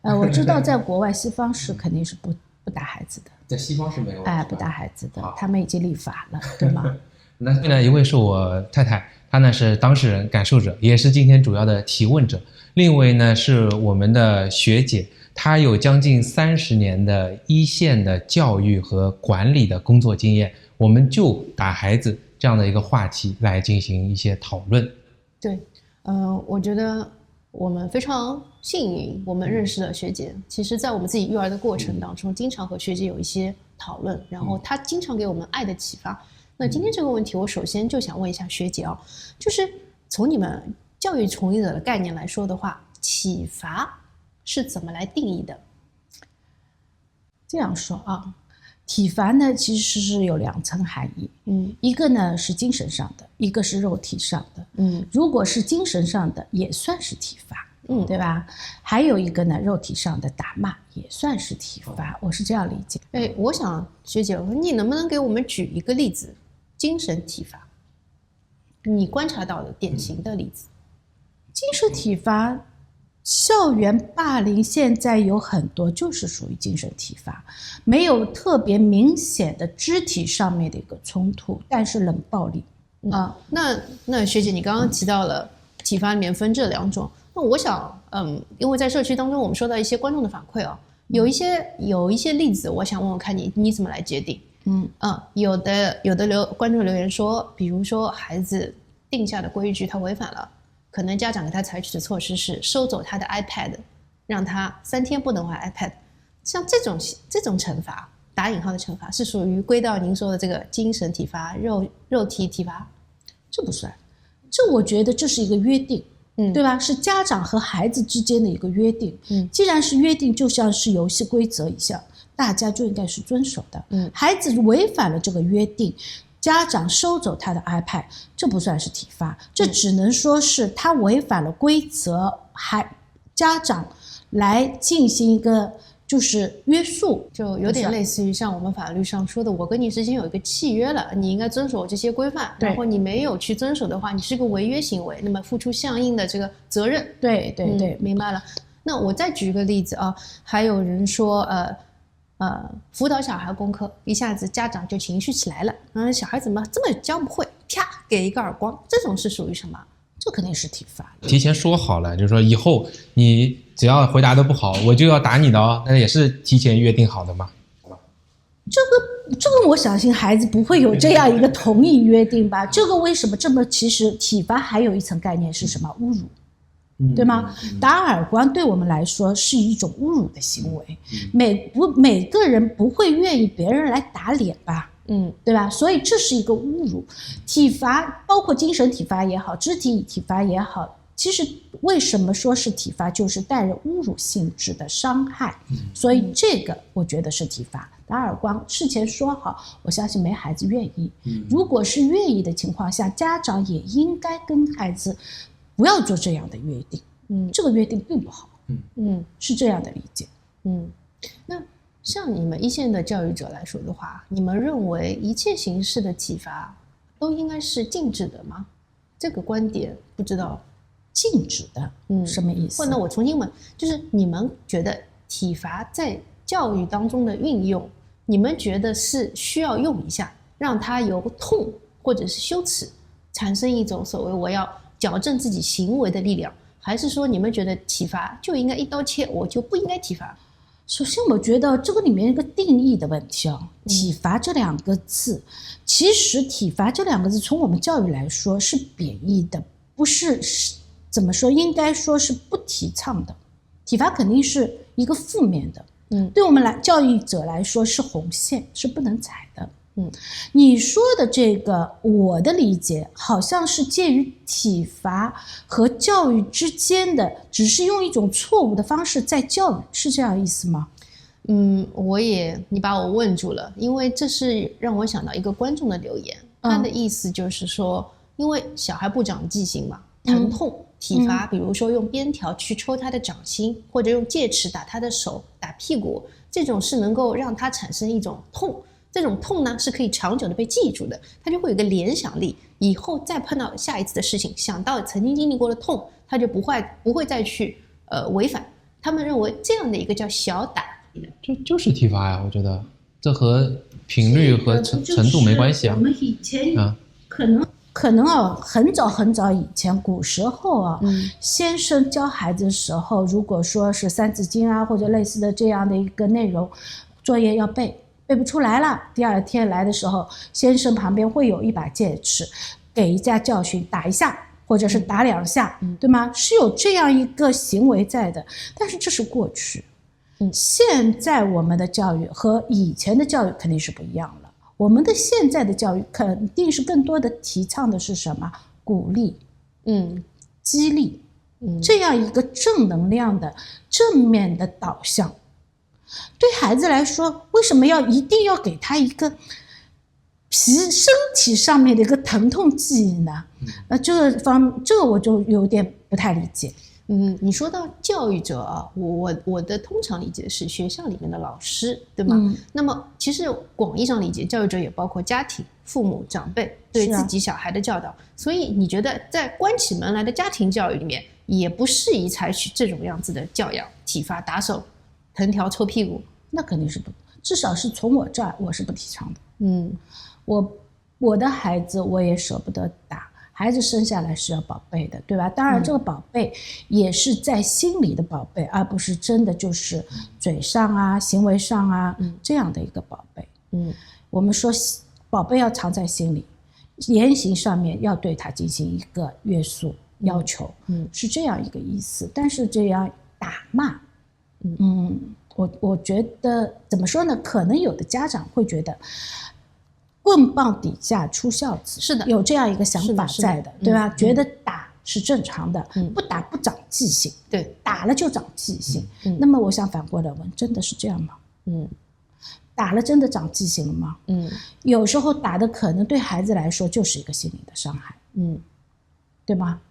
我知道在国外西方是肯定是不打孩子的，在西方是没有不打孩子的，他们已经立法了，对吗？那呢，一位是我太太，她呢是当事人、感受者，也是今天主要的提问者。另一位呢是我们的学姐，她有将近30年的一线的教育和管理的工作经验。我们就打孩子这样的一个话题来进行一些讨论。对，我觉得我们非常幸运，我们认识了学姐。其实在我们自己育儿的过程当中，经常和学姐有一些讨论，然后她经常给我们爱的启发。那今天这个问题，我首先就想问一下学姐啊，就是从你们教育从业者的概念来说的话，启发是怎么来定义的？这样说啊，体罚呢其实是有2层含义，一个呢是精神上的，一个是肉体上的，如果是精神上的也算是体罚，对吧？还有一个呢，肉体上的打骂也算是体罚，我是这样理解。我想学姐，你能不能给我们举一个例子，精神体罚，你观察到的典型的例子？精神体罚，校园霸凌现在有很多就是属于精神体罚，没有特别明显的肢体上面的一个冲突，但是冷暴力啊。那学姐，你刚刚提到了体罚里面分这2种，那我想，因为在社区当中我们收到一些观众的反馈啊，有一些例子，我想问问看你怎么来界定？有的观众留言说，比如说孩子定下的规矩他违反了，可能家长给他采取的措施是收走他的 iPad， 让他3天不能玩 iPad。像这种惩罚，打引号的惩罚，是属于归到您说的这个精神体罚、肉体体罚？这不算，这我觉得这是一个约定，对吧？是家长和孩子之间的一个约定。既然是约定，就像是游戏规则一样，大家就应该是遵守的。孩子违反了这个约定，家长收走他的 iPad， 这不算是体罚，这只能说是他违反了规则，家长来进行一个就是约束，就有点类似于像我们法律上说的，我跟你之间有一个契约了，你应该遵守这些规范，然后你没有去遵守的话，你是个违约行为，那么付出相应的这个责任。对，明白了。那我再举一个例子啊，还有人说辅导小孩功课，一下子家长就情绪起来了，小孩怎么这么教不会，啪给一个耳光，这种是属于什么？这肯定是体罚。提前说好了，就是说以后你只要回答的不好，我就要打你的哦，那也是提前约定好的嘛。这个我相信孩子不会有这样一个同意约定吧？这个为什么这么？其实体罚还有一层概念是什么？侮辱。对吗？打耳光对我们来说是一种侮辱的行为，每个人不会愿意别人来打脸吧？对吧？所以这是一个侮辱。体罚包括精神体罚也好，肢体体罚也好，其实为什么说是体罚，就是带着侮辱性质的伤害，所以这个我觉得是体罚。打耳光事前说好，我相信没孩子愿意。如果是愿意的情况下，家长也应该跟孩子不要做这样的约定，这个约定并不好，是这样的理解。那像你们一线的教育者来说的话，你们认为一切形式的体罚都应该是禁止的吗？这个观点不知道。禁止的，什么意思？或者我重新问，就是你们觉得体罚在教育当中的运用，你们觉得是需要用一下，让他有痛或者是羞耻，产生一种所谓我要矫正自己行为的力量，还是说你们觉得体罚就应该一刀切，我就不应该体罚？首先我觉得这个里面一个定义的问题啊，体罚这2个字，其实体罚这2个字从我们教育来说是贬义的，不是怎么说，应该说是不提倡的。体罚肯定是一个负面的，对我们教育者来说是红线，是不能踩的。你说的这个，我的理解好像是介于体罚和教育之间的，只是用一种错误的方式在教育，是这样意思吗？你把我问住了，因为这是让我想到一个观众的留言，他的意思就是说，因为小孩不长记性嘛，疼痛体罚，比如说用鞭条去抽他的掌心，或者用戒尺打他的手、打屁股，这种是能够让他产生一种痛。这种痛呢是可以长久的被记住的，他就会有一个联想力，以后再碰到下一次的事情，想到曾经经历过的痛，他就不会再去违反。他们认为这样的一个叫小打，这就是体罚呀，我觉得这和频率和程度没关系啊。我们以前可能很早以前，古时候啊，先生教孩子的时候，如果说是三字经啊或者类似的这样的一个内容，作业要背不出来了，第二天来的时候，先生旁边会有一把戒尺，给一下教训，打一下或者是打2下，对吗？是有这样一个行为在的，但是这是过去。现在我们的教育和以前的教育肯定是不一样了。我们的现在的教育肯定是更多的提倡的是什么？鼓励，激励，这样一个正能量的正面的导向。对孩子来说，为什么一定要给他一个身体上面的一个疼痛记忆呢？这个我就有点不太理解。你说到教育者啊，我的通常理解是学校里面的老师，对吗？那么其实广义上理解，教育者也包括家庭、父母、长辈对自己小孩的教导。所以你觉得在关起门来的家庭教育里面，也不适宜采取这种样子的教养，体罚、打手、藤条、抽屁股？那肯定是不，至少是从我这儿我是不提倡的。我的孩子我也舍不得打。孩子生下来是要宝贝的，对吧？当然这个宝贝也是在心里的宝贝，而不是真的就是嘴上啊、行为上啊这样的一个宝贝。我们说宝贝要藏在心里，言行上面要对他进行一个约束要求，是这样一个意思。但是这样打骂，我觉得怎么说呢？可能有的家长会觉得棍棒底下出孝子，是的，有这样一个想法在的，对吧？觉得打是正常的，不打不长记性，对，打了就长记性。那么我想反过来问，真的是这样吗？打了真的长记性了吗？有时候打的可能对孩子来说就是一个心理的伤害，对吗？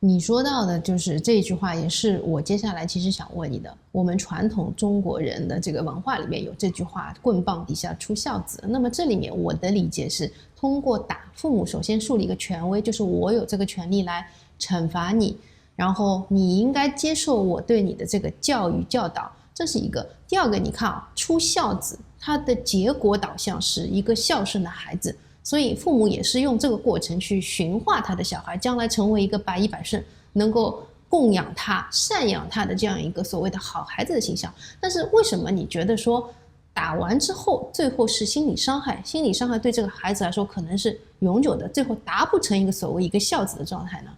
你说到的就是这一句话，也是我接下来其实想问你的。我们传统中国人的这个文化里面有这句话，棍棒底下出孝子。那么这里面我的理解是，通过打，父母首先树立一个权威，就是我有这个权利来惩罚你，然后你应该接受我对你的这个教育教导，这是一个。第二个，你看啊，出孝子，它的结果导向是一个孝顺的孩子。所以父母也是用这个过程去驯化他的小孩，将来成为一个百依百顺，能够供养他、赡养他的这样一个所谓的好孩子的形象。但是为什么你觉得说打完之后最后是心理伤害？心理伤害对这个孩子来说可能是永久的，最后达不成一个所谓一个孝子的状态呢？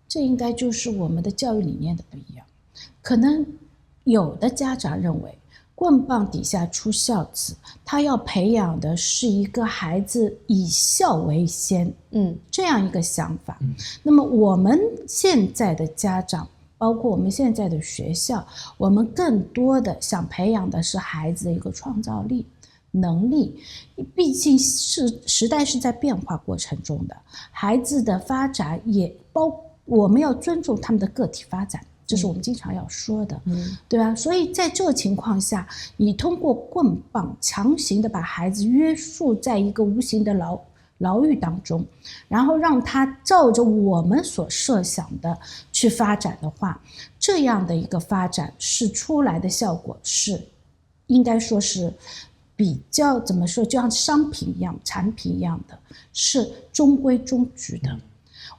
这应该就是我们的教育理念的不一样。可能有的家长认为棍棒底下出孝子，他要培养的是一个孩子以孝为先，这样一个想法。那么我们现在的家长，包括我们现在的学校，我们更多的想培养的是孩子的一个创造力、能力。毕竟是时代是在变化过程中的，孩子的发展也我们要尊重他们的个体发展。这是我们经常要说的，对吧？所以在这个情况下，你通过棍棒强行的把孩子约束在一个无形的牢狱当中，然后让他照着我们所设想的去发展的话，这样的一个发展是出来的效果是，应该说是比较怎么说，就像商品一样、产品一样的，是中规中矩的。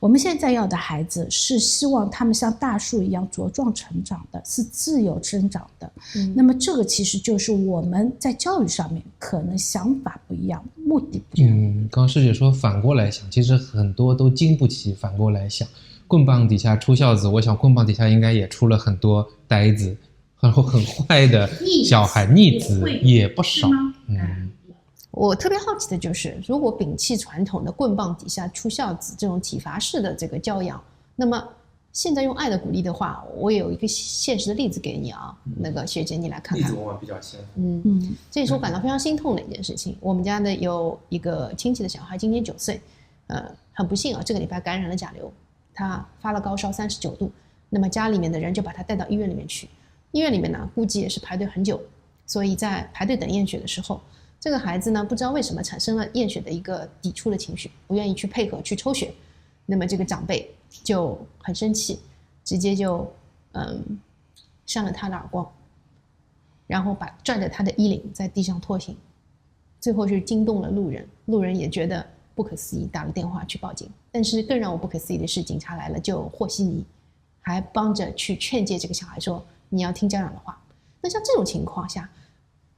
我们现在要的孩子是希望他们像大树一样茁壮成长的，是自由生长的。那么这个其实就是我们在教育上面可能想法不一样，目的不一样。刚刚师姐说反过来想，其实很多都经不起反过来想。棍棒底下出孝子，我想棍棒底下应该也出了很多呆子，然后很坏的小孩，逆子也不少。我特别好奇的就是，如果摒弃传统的棍棒底下出孝子这种体罚式的这个教养，那么现在用爱的鼓励的话，我有一个现实的例子给你啊，那个学姐你来看看。例子往往比较鲜。这也是我感到非常心痛的一件事情。我们家的有一个亲戚的小孩，今年9岁，很不幸啊，这个礼拜感染了甲流，他发了高烧39度，那么家里面的人就把他带到医院里面去。医院里面呢，估计也是排队很久，所以在排队等验血的时候，这个孩子呢，不知道为什么产生了验血的一个抵触的情绪，不愿意去配合去抽血。那么这个长辈就很生气，直接就扇了他的耳光，然后拽着他的衣领在地上拖行，最后是惊动了路人，路人也觉得不可思议，打了电话去报警。但是更让我不可思议的是，警察来了就和稀泥，还帮着去劝诫这个小孩说你要听家长的话。那像这种情况下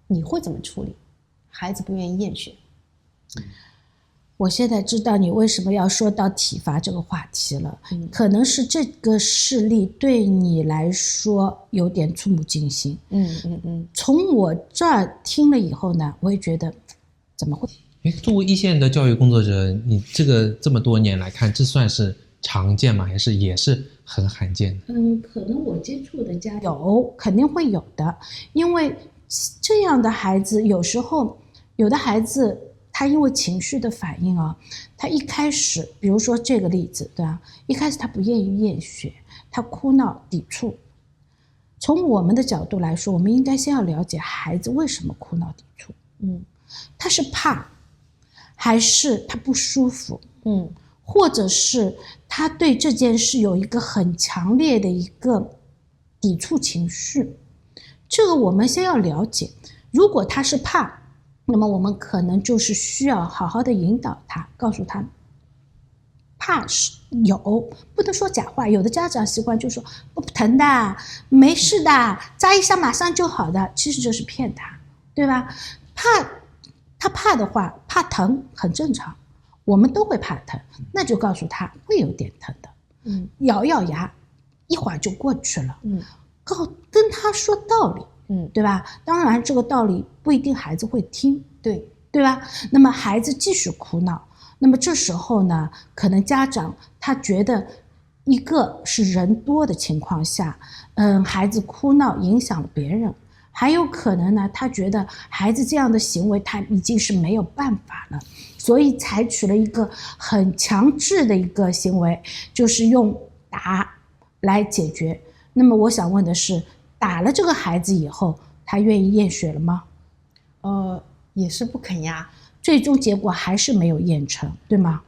你会怎么处理？孩子不愿意验血。我现在知道你为什么要说到体罚这个话题了，可能是这个事例对你来说有点触目惊心。从我这儿听了以后呢，我也觉得怎么会？作为一线的教育工作者，你这么多年来看，这算是常见吗？还是也是很罕见的？可能我接触的家有，肯定会有的，因为这样的孩子有时候有的孩子他因为情绪的反应啊，他一开始比如说这个例子，对吧？一开始他不愿意验血，他哭闹抵触。从我们的角度来说，我们应该先要了解孩子为什么哭闹抵触。他是怕，还是他不舒服？或者是他对这件事有一个很强烈的一个抵触情绪，这个我们先要了解。如果他是怕，那么我们可能就是需要好好的引导他，告诉他怕是有，不能说假话。有的家长习惯就说不疼的，没事的，扎一下马上就好的，其实这是骗他，对吧？他怕的话，怕疼很正常，我们都会怕疼，那就告诉他会有点疼的，咬咬牙，一会儿就过去了，跟他说道理，对吧？当然这个道理不一定孩子会听，对吧？那么孩子继续哭闹，那么这时候呢，可能家长他觉得一个是人多的情况下，孩子哭闹影响了别人，还有可能呢，他觉得孩子这样的行为他已经是没有办法了，所以采取了一个很强制的一个行为，就是用打来解决。那么我想问的是，打了这个孩子以后，他愿意验血了吗？也是不肯呀。最终结果还是没有验成，对吗？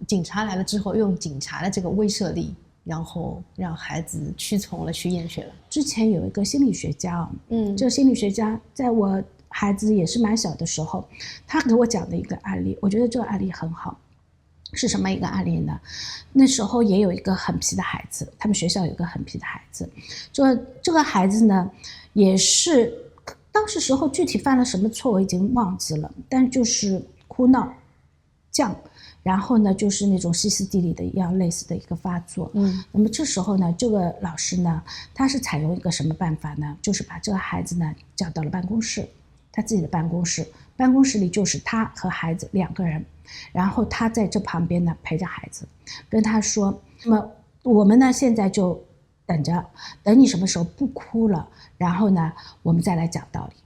警察来了之后，用警察的这个威慑力，然后让孩子屈从了去验血了。之前有一个心理学家这个心理学家在我孩子也是蛮小的时候，他给我讲的一个案例，我觉得这个案例很好。是什么一个案例呢？那时候也有一个很皮的孩子，他们学校有一个很皮的孩子，这个孩子呢，也是当时候具体犯了什么错我已经忘记了，但就是哭闹犟，然后呢就是那种歇斯底里的一样类似的一个发作。那么这时候呢，这个老师呢，他是采用一个什么办法呢？就是把这个孩子呢叫到了办公室，他自己的办公室里就是他和孩子2个人，然后他在这旁边呢陪着孩子，跟他说，那么我们呢现在就等你什么时候不哭了，然后呢我们再来讲道理。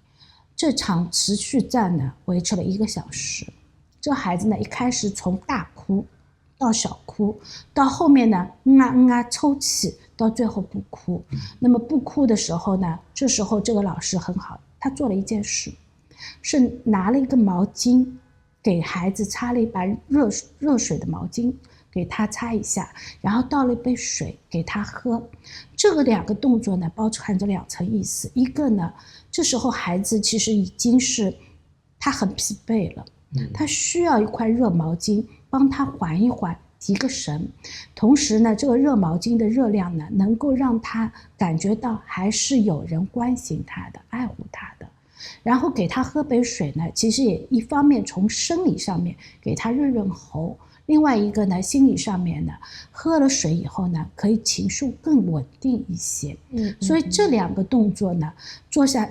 这场持续战呢维持了1个小时，这孩子呢一开始从大哭到小哭，到后面呢抽泣，到最后不哭。那么不哭的时候呢，这时候这个老师很好，他做了一件事，是拿了一个毛巾给孩子擦了一把热水的毛巾给他擦一下，然后倒了一杯水给他喝。这个2个动作呢包含着2层意思。一个呢，这时候孩子其实已经是他很疲惫了，他需要一块热毛巾帮他缓一缓，提个神。同时呢，这个热毛巾的热量呢，能够让他感觉到还是有人关心他的，爱护他的。然后给他喝杯水呢，其实也一方面从生理上面给他润喉，另外一个呢，心理上面呢，喝了水以后呢，可以情绪更稳定一些。所以这2个动作呢，做下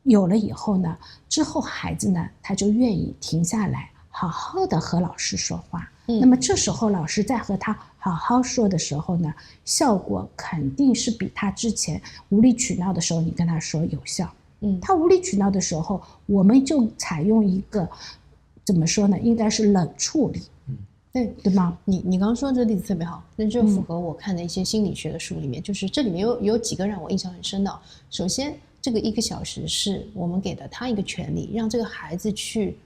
有了以后呢，之后孩子呢，他就愿意停下来，好好的和老师说话。那么这时候老师在和他好好说的时候呢，效果肯定是比他之前无理取闹的时候你跟他说有效。他无理取闹的时候，我们就采用一个怎么说呢？应该是冷处理，对吗？你刚刚说的这个例子特别好，那就符合我看的一些心理学的书里面，就是这里面有几个让我印象很深的。首先，这个1个小时是我们给了他一个权利，让这个孩子去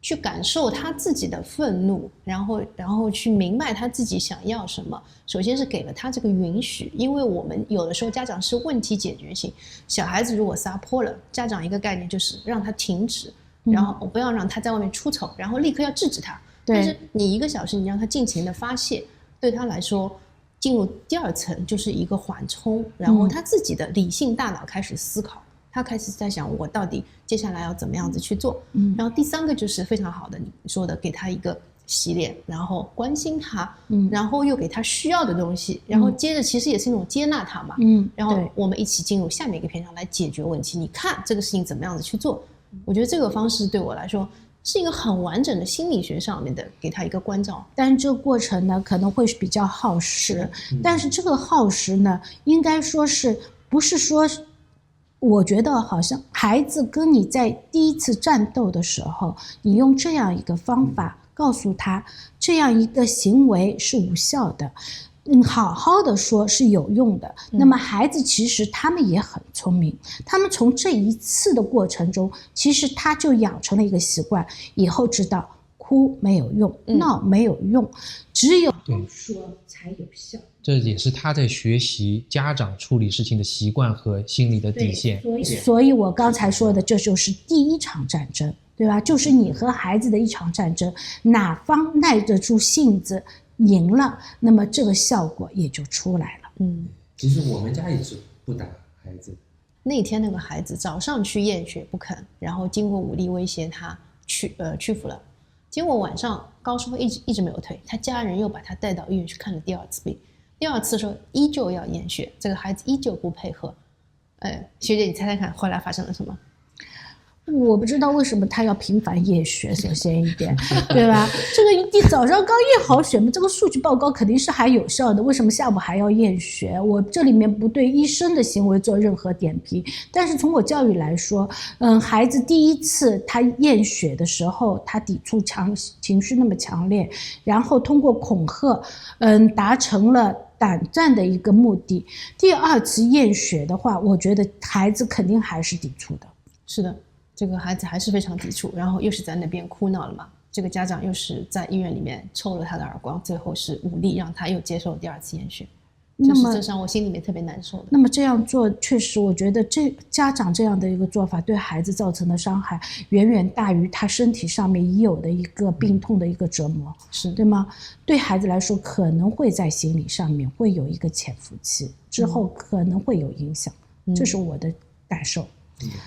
去感受他自己的愤怒，然后去明白他自己想要什么。首先是给了他这个允许，因为我们有的时候家长是问题解决性，小孩子如果撒泼了，家长一个概念就是让他停止，然后不要让他在外面出丑，然后立刻要制止他。但是你1个小时你让他尽情的发泄，对他来说进入第2层就是一个缓冲，然后他自己的理性大脑开始思考，他开始在想我到底接下来要怎么样子去做。然后第3个就是非常好的你说的，给他一个洗脸，然后关心他，然后又给他需要的东西，然后接着其实也是一种接纳他嘛。然后我们一起进入下面一个篇章来解决问题，你看这个事情怎么样子去做。我觉得这个方式对我来说是一个很完整的心理学上面的给他一个关照，但是这个过程呢可能会比较耗时，但是这个耗时呢应该说是不是说，我觉得好像孩子跟你在第1次战斗的时候，你用这样一个方法告诉他这样一个行为是无效的，好好的说是有用的。那么孩子其实他们也很聪明，他们从这一次的过程中，其实他就养成了一个习惯，以后知道哭没有用，闹没有用，只有说才有效。这也是他在学习家长处理事情的习惯和心理的底线。所以我刚才说的，这就是第1场战争，对吧？就是你和孩子的一场战争，哪方耐得住性子赢了，那么这个效果也就出来了。其实我们家也是不打孩子。那天那个孩子早上去验血不肯，然后经过武力威胁他屈服了，结果晚上高烧一直没有退，他家人又把他带到医院去看了第2次病，第2次的时候依旧要验血，这个孩子依旧不配合。学姐你猜猜看后来发生了什么？我不知道为什么他要频繁验血，首先一点，对吧？这个你早上刚验好血嘛，这个数据报告肯定是还有效的，为什么下午还要验血？我这里面不对医生的行为做任何点评，但是从我教育来说，孩子第1次他验血的时候，他抵触情绪那么强烈，然后通过恐吓，达成了短暂的一个目的。第2次验血的话，我觉得孩子肯定还是抵触的。是的。这个孩子还是非常抵触，然后又是在那边哭闹了嘛，这个家长又是在医院里面抽了他的耳光，最后是武力让他又接受第2次验血，这是让我心里面特别难受的。那么这样做确实，我觉得家长这样的一个做法对孩子造成的伤害远远大于他身体上面已有的一个病痛的一个折磨，是对吗？对孩子来说可能会在心理上面会有一个潜伏期，之后可能会有影响，这是我的感受。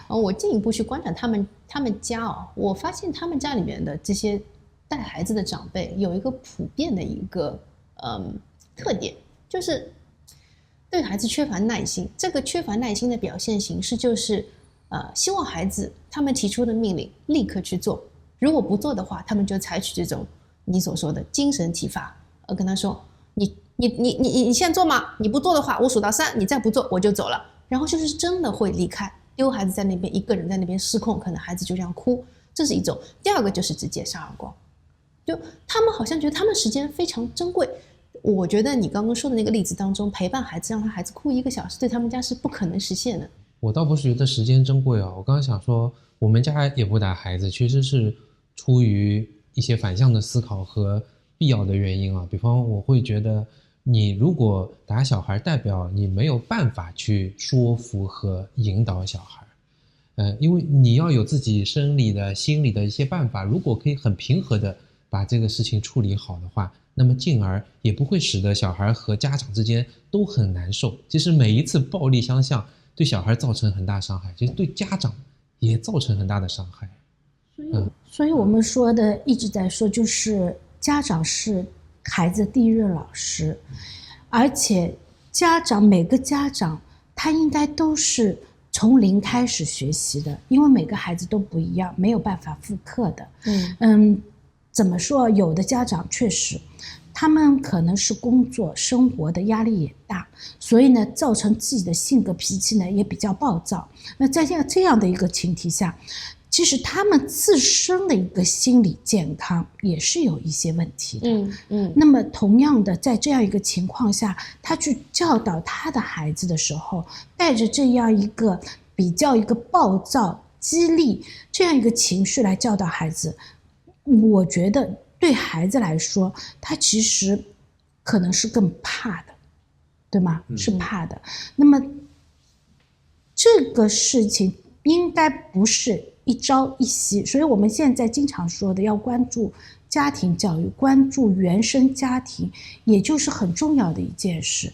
我进一步去观察他们家我发现他们家里面的这些带孩子的长辈有一个普遍的一个特点，就是对孩子缺乏耐心。这个缺乏耐心的表现形式就是希望孩子他们提出的命令立刻去做，如果不做的话，他们就采取这种你所说的精神体罚，跟他说你现在做吗？你不做的话，我数到3，你再不做我就走了。然后就是真的会离开，丢孩子在那边，一个人在那边失控，可能孩子就这样哭，这是一种。第2个就是直接撒耳光，就他们好像觉得他们时间非常珍贵。我觉得你刚刚说的那个例子当中，陪伴孩子让他孩子哭1个小时，对他们家是不可能实现的。我倒不是觉得时间珍贵我刚刚想说我们家也不打孩子，其实是出于一些反向的思考和必要的原因比方我会觉得你如果打小孩，代表你没有办法去说服和引导小孩，因为你要有自己生理的、心理的一些办法。如果可以很平和的把这个事情处理好的话，那么进而也不会使得小孩和家长之间都很难受。其实每一次暴力相向对小孩造成很大伤害，其实对家长也造成很大的伤害。所以我们说的一直在说，就是家长是孩子第1任老师，而且每个家长他应该都是从0开始学习的，因为每个孩子都不一样，没有办法复刻的。怎么说？有的家长确实他们可能是工作生活的压力也大，所以呢造成自己的性格脾气呢也比较暴躁。那在这样的一个前提下，其实他们自身的一个心理健康也是有一些问题的。那么同样的，在这样一个情况下，他去教导他的孩子的时候，带着这样一个比较一个暴躁、激励这样一个情绪来教导孩子，我觉得对孩子来说，他其实可能是更怕的，对吗？是怕的。那么这个事情应该不是一朝一夕，所以我们现在经常说的要关注家庭教育，关注原生家庭，也就是很重要的一件事。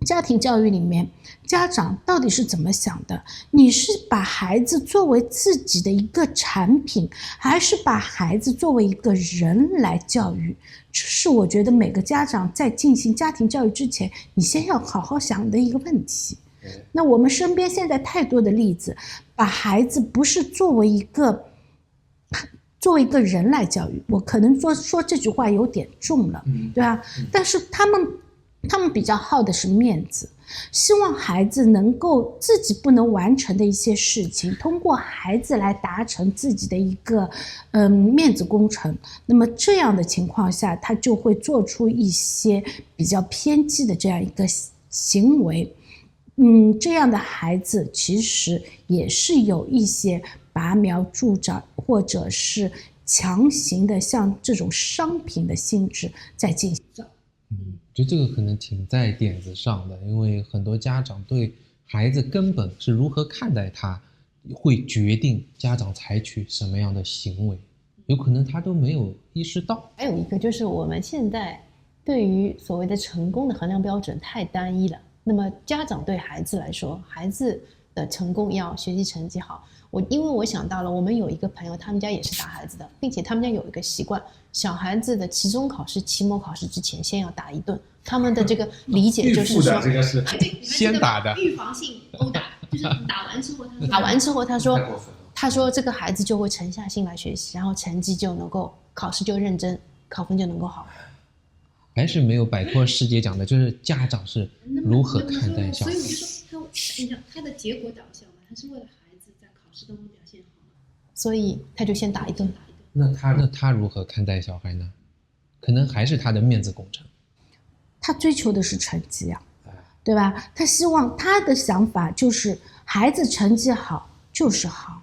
家庭教育里面，家长到底是怎么想的？你是把孩子作为自己的一个产品，还是把孩子作为一个人来教育？这是我觉得每个家长在进行家庭教育之前，你先要好好想的一个问题。那我们身边现在太多的例子，把孩子不是作为一个人来教育，我可能说这句话有点重了，对吧？但是他们比较好的是面子，希望孩子能够自己不能完成的一些事情，通过孩子来达成自己的一个面子工程。那么这样的情况下，他就会做出一些比较偏激的这样一个行为。这样的孩子其实也是有一些拔苗助长，或者是强行的像这种商品的性质在进行。我觉得这个可能挺在点子上的，因为很多家长对孩子根本是如何看待他，会决定家长采取什么样的行为，有可能他都没有意识到。还有一个就是我们现在对于所谓的成功的衡量标准太单一了。那么家长对孩子来说，孩子的成功要学习成绩好。因为我想到了，我们有一个朋友，他们家也是打孩子的，并且他们家有一个习惯，小孩子的期中考试、期末考试之前先要打一顿。他们的这个理解就是说，这个是先打的预防性殴打，就是打完之后，他说这个孩子就会沉下心来学习，然后成绩就能够，考试就认真，考分就能够好。还是没有摆脱师姐讲的，就是家长是如何看待小孩。所以我就说你看他的结果导向嘛，他是为了孩子在考试当中表现好嘛，所以他就先打一顿。那他如何看待小孩呢？可能还是他的面子工程。他追求的是成绩啊，对吧？他希望他的想法就是孩子成绩好就是好，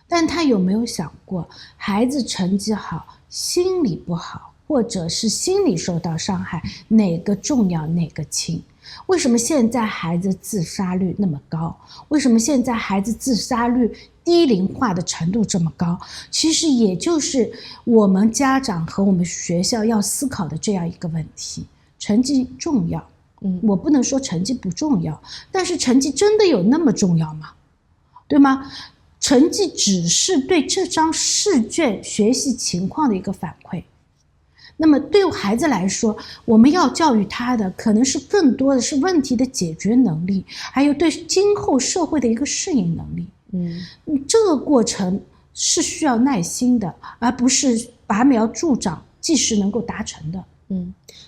但他有没有想过，孩子成绩好，心理不好，或者是心理受到伤害，哪个重要哪个轻？为什么现在孩子自杀率那么高？为什么现在孩子自杀率低龄化的程度这么高？其实也就是我们家长和我们学校要思考的这样一个问题。成绩重要，我不能说成绩不重要，但是成绩真的有那么重要吗？对吗？成绩只是对这张试卷学习情况的一个反馈。那么对孩子来说，我们要教育他的可能是更多的是问题的解决能力，还有对今后社会的一个适应能力。这个过程是需要耐心的，而不是拔苗助长即时能够达成的。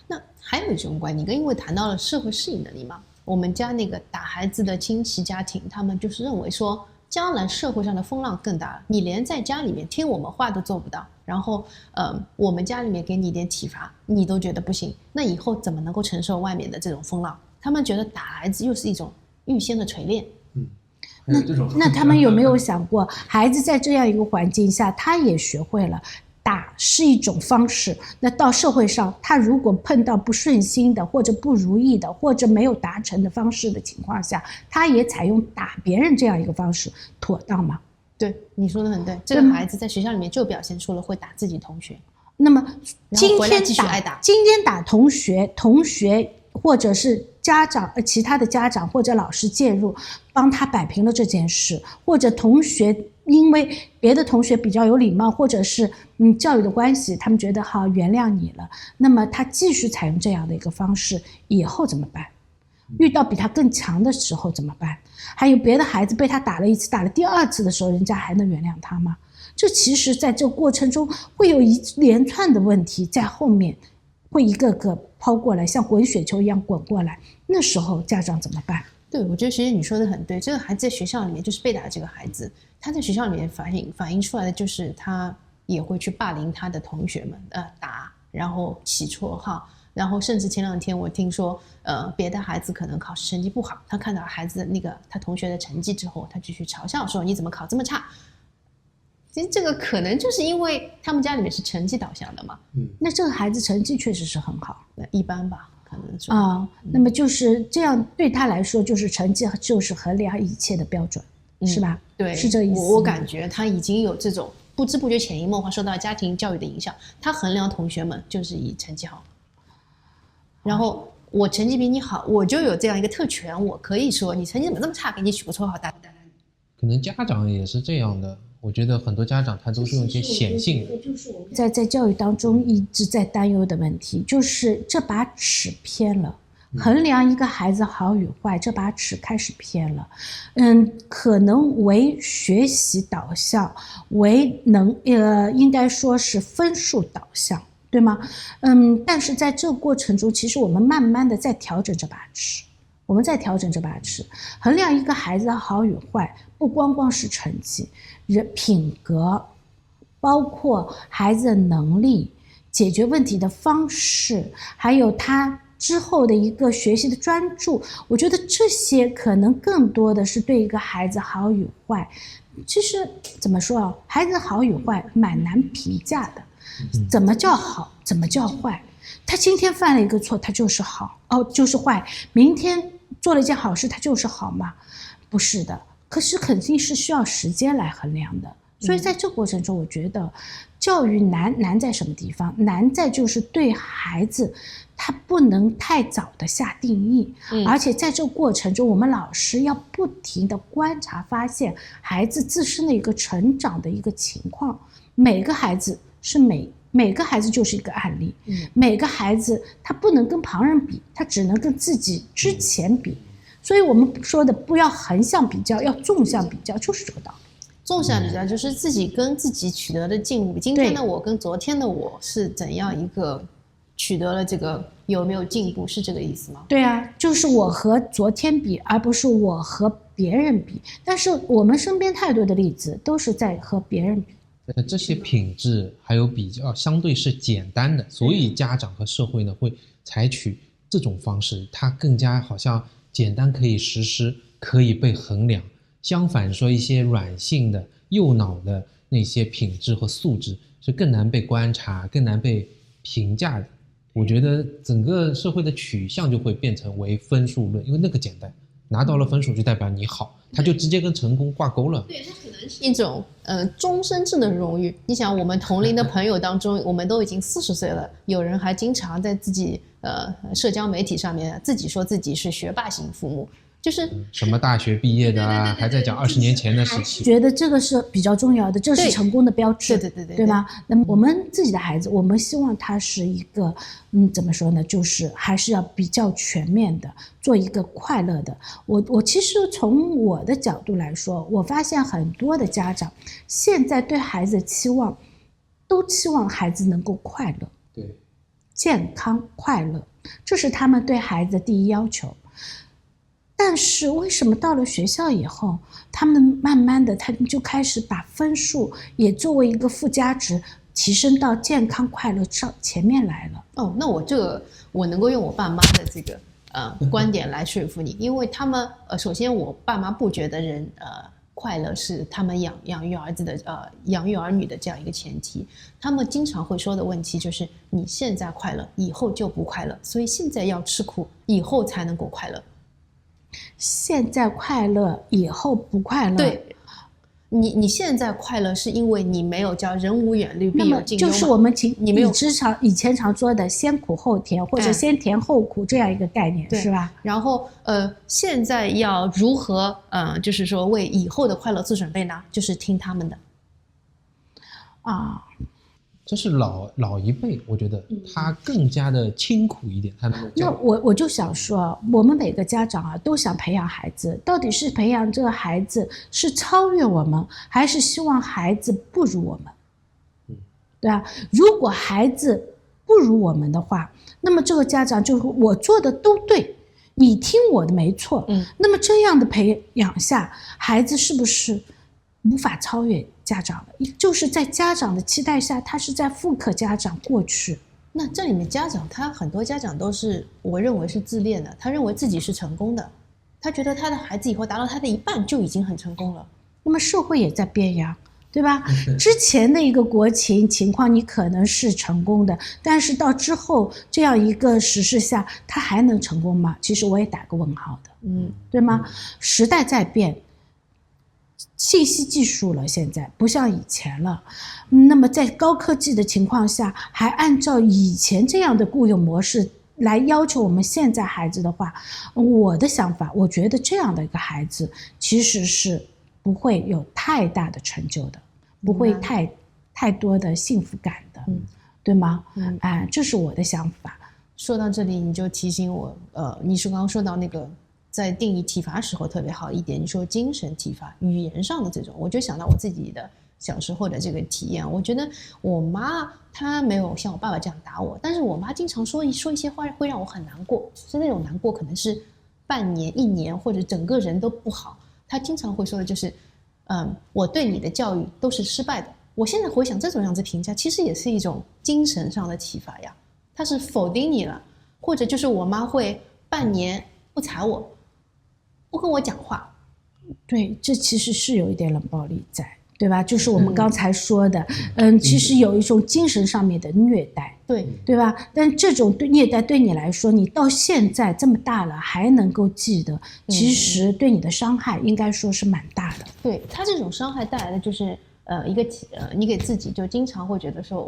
那还有一种观点，因为谈到了社会适应能力嘛，我们家那个打孩子的亲戚家庭，他们就是认为说，将来社会上的风浪更大了，你连在家里面听我们话都做不到，然后我们家里面给你一点体罚，你都觉得不行，那以后怎么能够承受外面的这种风浪？他们觉得打孩子又是一种预先的锤炼。那他们有没有想过，孩子在这样一个环境下，他也学会了打是一种方式，那到社会上他如果碰到不顺心的或者不如意的或者没有达成的方式的情况下，他也采用打别人这样一个方式，妥当吗？对，你说的很对，这个孩子在学校里面就表现出了会打自己同学。那么今天打同学或者是家长其他的家长或者老师介入帮他摆平了这件事，或者同学因为别的同学比较有礼貌，或者是教育的关系，他们觉得好原谅你了，那么他继续采用这样的一个方式，以后怎么办？遇到比他更强的时候怎么办？还有别的孩子被他打了一次，打了第二次的时候，人家还能原谅他吗？这其实在这个过程中会有一连串的问题在后面会一个个抛过来，像滚雪球一样滚过来，那时候家长怎么办？对，我觉得学姐你说的很对，这个孩子在学校里面就是被打的这个孩子，他在学校里面反映出来的就是他也会去霸凌他的同学们，打，然后起绰号，然后甚至前两天我听说别的孩子可能考试成绩不好，他看到孩子的那个他同学的成绩之后，他就去嘲笑说你怎么考这么差。其实这个可能就是因为他们家里面是成绩导向的嘛，那这个孩子成绩确实是很好那一般吧，可能是那么就是这样，对他来说就是成绩就是衡量一切的标准，是吧？对，是这个意思。我感觉他已经有这种不知不觉潜移默化受到家庭教育的影响，他衡量同学们就是以成绩好，然后我成绩比你好，我就有这样一个特权，我可以说你成绩怎么这么差，给你取个绰号打。可能家长也是这样的，我觉得很多家长他都是用一些显性的。在教育当中一直在担忧的问题，就是这把尺偏了。衡量一个孩子好与坏，这把尺开始偏了。可能为学习导向，应该说是分数导向，对吗？但是在这个过程中，其实我们慢慢的在调整这把尺。我们在调整这把尺，衡量一个孩子的好与坏，不光光是成绩，品格，包括孩子的能力、解决问题的方式，还有他之后的一个学习的专注，我觉得这些可能更多的是对一个孩子好与坏。其实怎么说啊，孩子好与坏蛮难评价的，怎么叫好，怎么叫坏？他今天犯了一个错，他就是好就是坏；明天做了一件好事，他就是好吗？不是的，可是肯定是需要时间来衡量的。所以在这个过程中，我觉得教育难在什么地方？难在就是对孩子他不能太早的下定义，而且在这个过程中，我们老师要不停的观察，发现孩子自身的一个成长的一个情况。每个孩子就是一个案例，每个孩子他不能跟旁人比，他只能跟自己之前比。所以我们说的不要横向比较，要纵向比较，就是这个道理。纵向比较就是自己跟自己取得的进步，今天的我跟昨天的我是怎样一个取得了这个有没有进步，是这个意思吗？对啊，就是我和昨天比，而不是我和别人比。但是我们身边太多的例子都是在和别人比。这些品质还有比较相对是简单的，所以家长和社会呢会采取这种方式，它更加好像简单可以实施，可以被衡量。相反说一些软性的右脑的那些品质和素质是更难被观察，更难被评价的。我觉得整个社会的取向就会变成为分数论，因为那个简单，拿到了分数就代表你好，它就直接跟成功挂钩了。对，它可能是一种终身制的荣誉。你想我们同龄的朋友当中，我们都已经40岁了，有人还经常在自己社交媒体上面自己说自己是学霸型父母，就是什么大学毕业的啊，还在讲20年前的事情。觉得这个是比较重要的，这是成功的标志，对吗？那么我们自己的孩子，我们希望他是一个怎么说呢，就是还是要比较全面的，做一个快乐的。我其实从我的角度来说，我发现很多的家长现在对孩子的期望都期望孩子能够快乐，对，健康快乐，这是他们对孩子的第一要求。但是为什么到了学校以后，他们慢慢的他们就开始把分数也作为一个附加值提升到健康快乐上前面来了？那我能够用我爸妈的这个观点来说服你，因为他们首先我爸妈不觉得人快乐是他们养育儿女的这样一个前提，他们经常会说的问题就是你现在快乐，以后就不快乐，所以现在要吃苦，以后才能够快乐。现在快乐，以后不快乐。对，你现在快乐是因为你没有叫人无远虑，必有近忧嘛，就是我们以前常说的先苦后甜，或者先甜后苦这样一个概念，是吧？然后现在要如何就是说为以后的快乐做准备呢？就是听他们的这是老一辈，我觉得他更加的清苦一点。那我就想说，我们每个家长都想培养孩子，到底是培养这个孩子是超越我们，还是希望孩子不如我们？对吧？如果孩子不如我们的话，那么这个家长就是我做的都对，你听我的没错。那么这样的培养下，孩子是不是无法超越家长了？就是在家长的期待下，他是在复刻家长过去。那这里面家长很多家长都是我认为是自恋的，他认为自己是成功的，他觉得他的孩子以后达到他的一半就已经很成功了。那么社会也在变呀，对吧？之前的一个国情况你可能是成功的，但是到之后这样一个时势下，它还能成功吗？其实我也打个问号的，对吗？时代在变，信息技术了，现在不像以前了。那么在高科技的情况下，还按照以前这样的固有模式来要求我们现在孩子的话，我的想法，我觉得这样的一个孩子其实是不会有太大的成就的，不会太多的幸福感的，对吗？这是我的想法。说到这里，你就提醒我，你是刚刚说到那个在定义体罚时候特别好一点，你说精神体罚、语言上的这种，我就想到我自己的小时候的这个体验。我觉得我妈她没有像我爸爸这样打我，但是我妈经常说一些话会让我很难过，是那种难过可能是半年、1年或者整个人都不好。她经常会说的就是，我对你的教育都是失败的。我现在回想这种样子评价，其实也是一种精神上的体罚呀，她是否定你了，或者就是我妈会半年不睬我，不跟我讲话。对，这其实是有一点冷暴力在，对吧？就是我们刚才说的，其实有一种精神上面的虐待，对吧？但这种虐待对你来说，你到现在这么大了还能够记得，其实对你的伤害应该说是蛮大的。对，他这种伤害带来的就是你给自己就经常会觉得说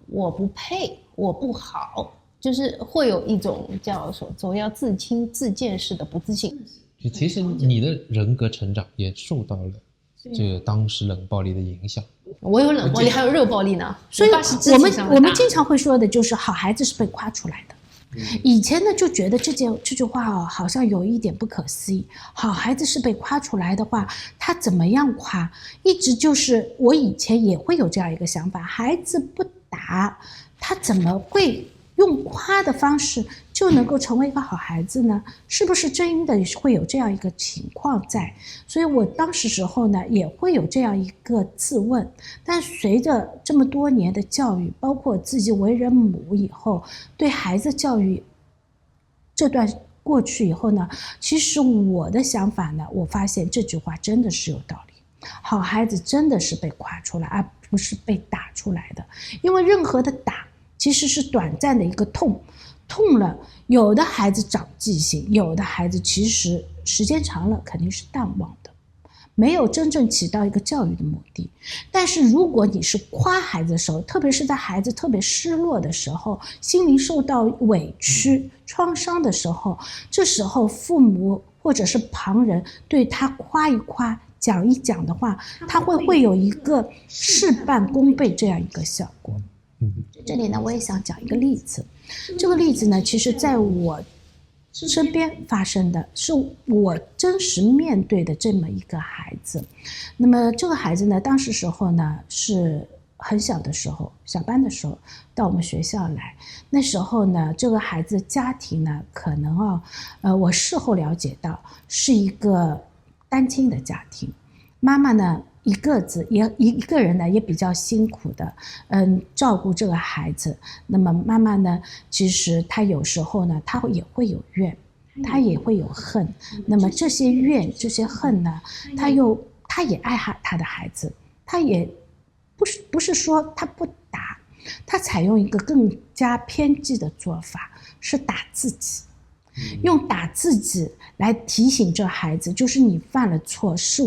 我不配，我不好，就是会有一种叫说总要自轻自贱式的不自信。其实你的人格成长也受到了这个当时冷暴力的影响。我有冷暴力，还有热暴力呢。所以我们经常会说的就是好孩子是被夸出来的。以前呢就觉得这句话好像有一点不可思议，好孩子是被夸出来的话，他怎么样夸？一直就是我以前也会有这样一个想法，孩子不打他怎么会用夸的方式就能够成为一个好孩子呢？是不是真的会有这样一个情况在？所以我当时时候呢也会有这样一个自问，但随着这么多年的教育，包括自己为人母以后，对孩子教育这段过去以后呢，其实我的想法呢，我发现这句话真的是有道理。好孩子真的是被夸出来，而不是被打出来的。因为任何的打其实是短暂的一个痛了，有的孩子长记性，有的孩子其实时间长了肯定是淡忘的，没有真正起到一个教育的目的。但是如果你是夸孩子的时候，特别是在孩子特别失落的时候，心灵受到委屈创伤的时候，这时候父母或者是旁人对他夸一夸讲一讲的话，他会有一个事半功倍这样一个效果。这里呢我也想讲一个例子，这个例子呢其实在我身边发生的，是我真实面对的这么一个孩子。那么这个孩子呢当时时候呢是很小的时候，小班的时候到我们学校来。那时候呢这个孩子家庭呢可能我事后了解到是一个单亲的家庭，妈妈呢一个人呢也比较辛苦的照顾这个孩子。那么妈妈呢其实她有时候呢她也会有怨，她也会有恨。那么这些怨这些恨呢，她也爱她的孩子，她也不是说她不打，她采用一个更加偏激的做法，是打自己，用打自己来提醒这孩子，就是你犯了错，是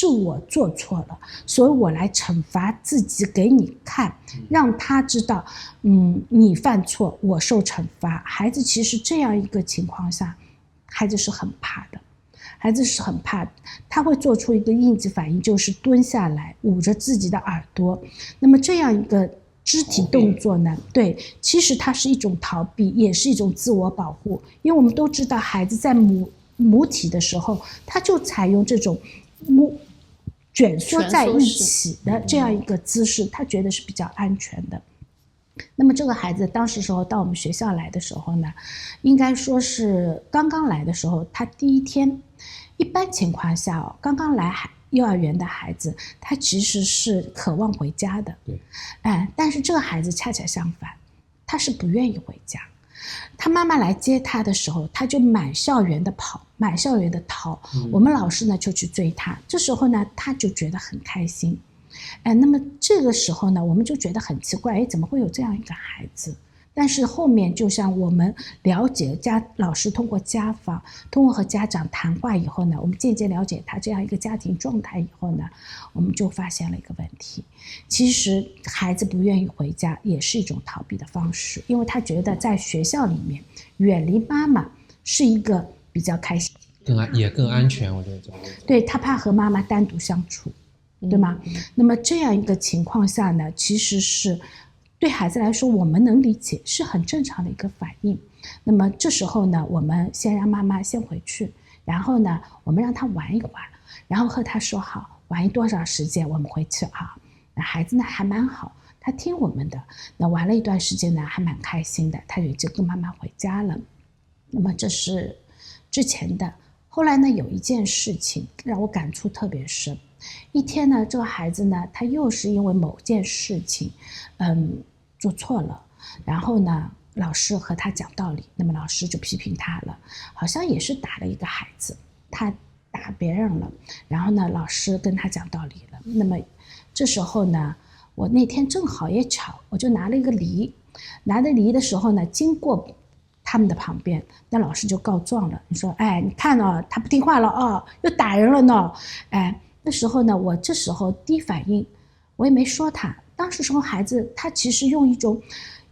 我做错了，所以我来惩罚自己给你看，让他知道你犯错我受惩罚。孩子其实这样一个情况下，孩子是很怕的，孩子是很怕的，他会做出一个应激反应，就是蹲下来捂着自己的耳朵。那么这样一个肢体动作呢，对，其实它是一种逃避，也是一种自我保护。因为我们都知道孩子在母体的时候，他就采用这种卷缩在一起的这样一个姿势，他觉得是比较安全的。那么这个孩子当时时候到我们学校来的时候呢，应该说是刚刚来的时候，他第一天，一般情况下刚刚来幼儿园的孩子，他其实是渴望回家的，对，但是这个孩子恰恰相反，他是不愿意回家。他妈妈来接他的时候，他就满校园的跑，满校园的逃，我们老师呢就去追他。这时候呢他就觉得很开心，那么这个时候呢，我们就觉得很奇怪，怎么会有这样一个孩子？但是后面就像我们了解老师通过家访，通过和家长谈话以后呢，我们渐渐了解他这样一个家庭状态以后呢，我们就发现了一个问题，其实孩子不愿意回家也是一种逃避的方式，因为他觉得在学校里面远离妈妈是一个比较开心，也更安全，我觉得这个对，他怕和妈妈单独相处，对吗？那么这样一个情况下呢，其实是对孩子来说，我们能理解，是很正常的一个反应。那么这时候呢，我们先让妈妈先回去，然后呢，我们让他玩一玩，然后和他说好，玩多少时间我们回去啊。那孩子呢还蛮好，他听我们的，那玩了一段时间呢，还蛮开心的，他也就跟妈妈回家了。那么这是之前的。后来呢，有一件事情让我感触特别深。一天呢，这个孩子呢，他又是因为某件事情，做错了，然后呢，老师和他讲道理，那么老师就批评他了，好像也是打了一个孩子，他打别人了，然后呢，老师跟他讲道理了。那么这时候呢，我那天正好也巧，我就拿了一个梨，拿着梨的时候呢，经过他们的旁边，那老师就告状了，你说，你看哦，他不听话了哦，又打人了呢，那时候呢，我这时候第一反应，我也没说他。当时时候孩子他其实用一种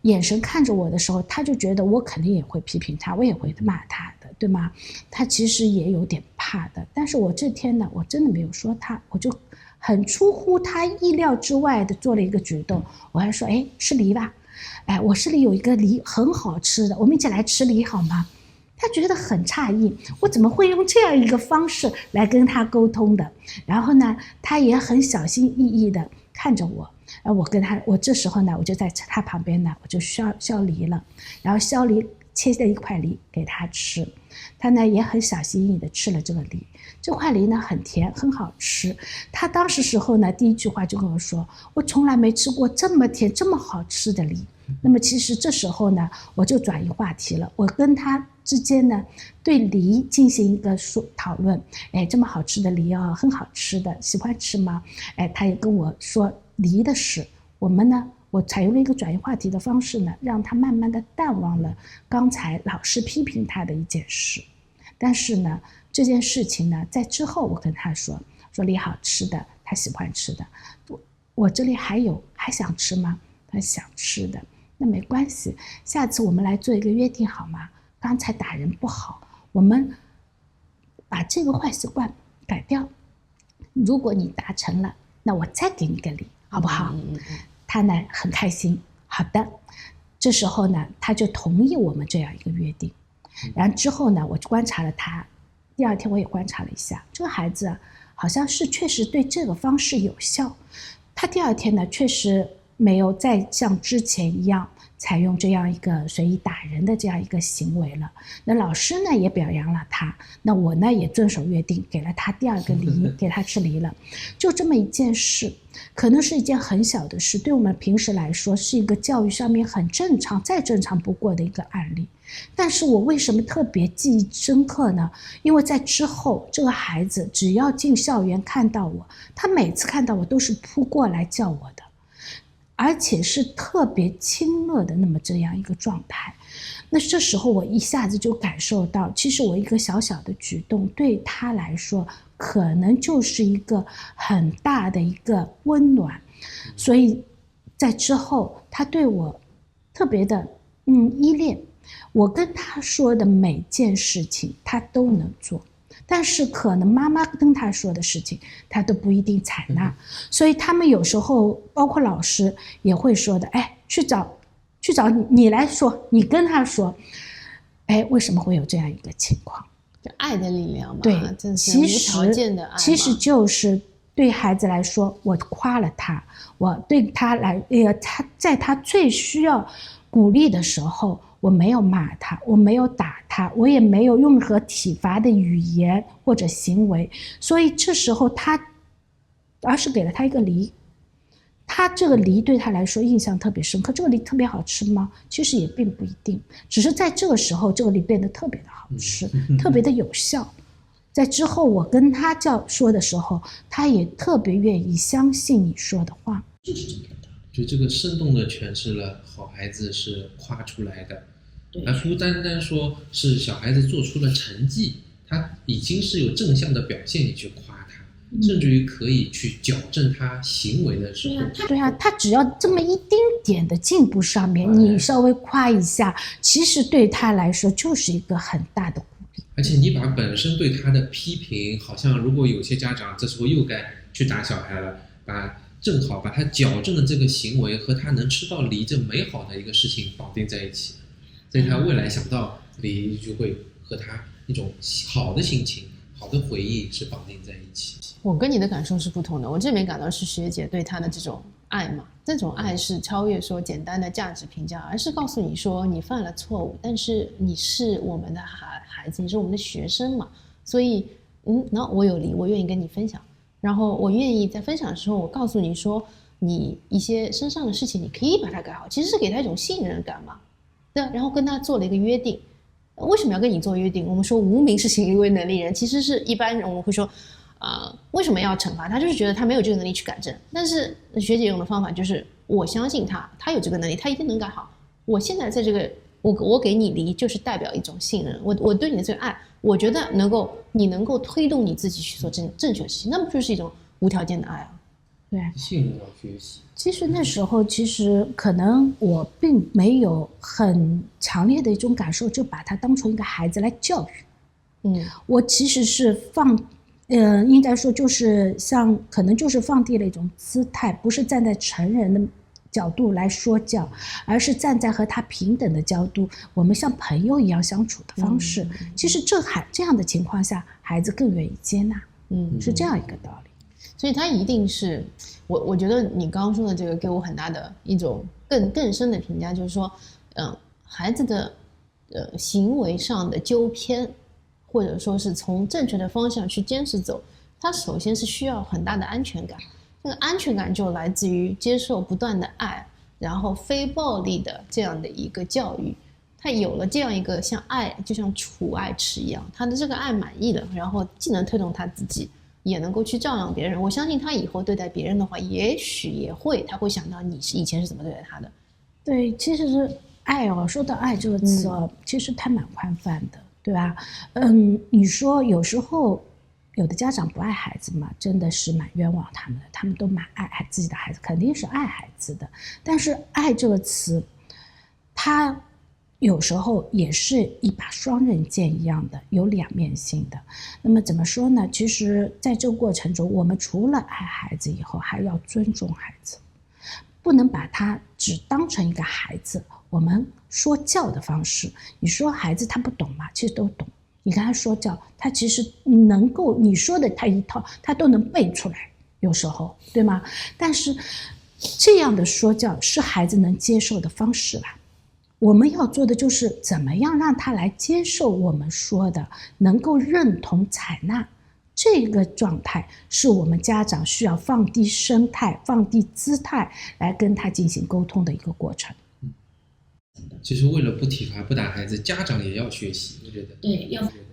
眼神看着我的时候，他就觉得我肯定也会批评他，我也会骂他的，对吗？他其实也有点怕的。但是我这天呢，我真的没有说他，我就很出乎他意料之外的做了一个举动，我还说，吃梨吧，我这里有一个梨很好吃的，我们一起来吃梨好吗？他觉得很诧异，我怎么会用这样一个方式来跟他沟通的？然后呢，他也很小心翼翼的看着我，我这时候呢，我就在他旁边呢，我就削梨了，然后削梨切了一块梨给他吃，他呢也很小心翼翼的吃了这个梨，这块梨呢很甜，很好吃。他当时时候呢，第一句话就跟我说，我从来没吃过这么甜、这么好吃的梨。那么其实这时候呢，我就转移话题了，我跟他之间呢对梨进行一个讨论，这么好吃的梨哦，很好吃的，喜欢吃吗？他也跟我说梨的事，我们呢，我采用了一个转移话题的方式呢，让他慢慢的淡忘了刚才老师批评他的一件事。但是呢，这件事情呢，在之后我跟他说梨好吃的，他喜欢吃的，我这里还想吃吗？他想吃的。那没关系，下次我们来做一个约定好吗？刚才打人不好，我们把这个坏习惯改掉。如果你达成了，那我再给你个礼，好不好？他呢很开心，好的。这时候呢，他就同意我们这样一个约定。然后之后呢，我就观察了他，第二天我也观察了一下，这个孩子好像是确实对这个方式有效。他第二天呢，确实没有再像之前一样采用这样一个随意打人的这样一个行为了。那老师呢也表扬了他，那我呢也遵守约定，给了他第二个梨，给他吃梨了。就这么一件事，可能是一件很小的事，对我们平时来说是一个教育上面很正常、再正常不过的一个案例。但是我为什么特别记忆深刻呢？因为在之后，这个孩子只要进校园看到我，他每次看到我都是扑过来叫我的，而且是特别亲热的那么这样一个状态。那这时候我一下子就感受到，其实我一个小小的举动对他来说可能就是一个很大的一个温暖。所以在之后他对我特别的依恋，我跟他说的每件事情他都能做，但是可能妈妈跟他说的事情他都不一定采纳。所以他们有时候包括老师也会说的，去找你来说，你跟他说，为什么会有这样一个情况？就爱的力量嘛，对，这是无条件的爱嘛。其实就是对孩子来说，我夸了他，我对他他在他最需要鼓励的时候，我没有骂他，我没有打他，我也没有用任何体罚的语言或者行为，所以这时候而是给了他一个梨。他这个梨对他来说印象特别深刻。这个梨特别好吃吗？其实也并不一定，只是在这个时候这个梨变得特别的好吃，特别的有效。在之后我跟他说的时候，他也特别愿意相信你说的话。就是这么的道理。就这个生动的诠释了好孩子是夸出来的，而不单单说是小孩子做出了成绩，他已经是有正向的表现，你去夸他，甚至于可以去矫正他行为的时候。对啊，他只要这么一丁点的进步上面，你稍微夸一下，其实对他来说就是一个很大的鼓励。而且你把本身对他的批评，好像如果有些家长这时候又该去打小孩了，正好把他矫正的这个行为和他能吃到梨这美好的一个事情绑定在一起，所以他未来想到梨就会和他一种好的心情、好的回忆是绑定在一起。我跟你的感受是不同的，我这边感到是学姐对他的这种爱嘛，这种爱是超越说简单的价值评价，而是告诉你说你犯了错误，但是你是我们的孩子，你是我们的学生嘛，所以那我有理，我愿意跟你分享。然后我愿意在分享的时候，我告诉你说，你一些身上的事情，你可以把它改好，其实是给他一种信任感嘛。对，然后跟他做了一个约定。为什么要跟你做约定？我们说无名是行为能力人，其实是一般人我们会说，为什么要惩罚他？就是觉得他没有这个能力去改正。但是学姐用的方法就是，我相信他有这个能力，他一定能改好。我现在在这个，我给你梨，就是代表一种信任。我对你的这个爱，我觉得你能够推动你自己去做正确的事情，那不就是一种无条件的爱啊？对，信任要学习。其实那时候，可能我并没有很强烈的一种感受，就把他当成一个孩子来教育。我其实是应该说就是可能就是放低了一种姿态，不是站在成人的角度来说教，而是站在和他平等的角度，我们像朋友一样相处的方式。其实这样的情况下，孩子更愿意接纳。是这样一个道理。所以他一定是我觉得你刚刚说的这个给我很大的一种更深的评价，就是说孩子的行为上的纠偏，或者说是从正确的方向去坚持走，他首先是需要很大的安全感。这个安全感就来自于接受不断的爱，然后非暴力的这样的一个教育。他有了这样一个像爱，就像储爱池一样，他的这个爱满意了，然后既能推动他自己，也能够去照亮别人。我相信他以后对待别人的话，也许他会想到你以前是怎么对待他的。对，其实是爱说到爱这个词其实它蛮宽泛的，对吧？你说有时候有的家长不爱孩子嘛，真的是蛮冤枉他们的，他们都蛮爱自己的孩子，肯定是爱孩子的。但是爱这个词，它有时候也是一把双刃剑一样的，有两面性的。那么怎么说呢？其实在这个过程中，我们除了爱孩子以后，还要尊重孩子，不能把他只当成一个孩子。我们说教的方式，你说孩子他不懂吗？其实都懂。你跟他说教，他其实能够你说的他一套，他都能背出来，有时候，对吗？但是这样的说教是孩子能接受的方式啦。我们要做的就是怎么样让他来接受我们说的，能够认同采纳。这个状态是我们家长需要放低声态、放低姿态来跟他进行沟通的一个过程。其实为了不体罚、不打孩子，家长也要学习，我觉得。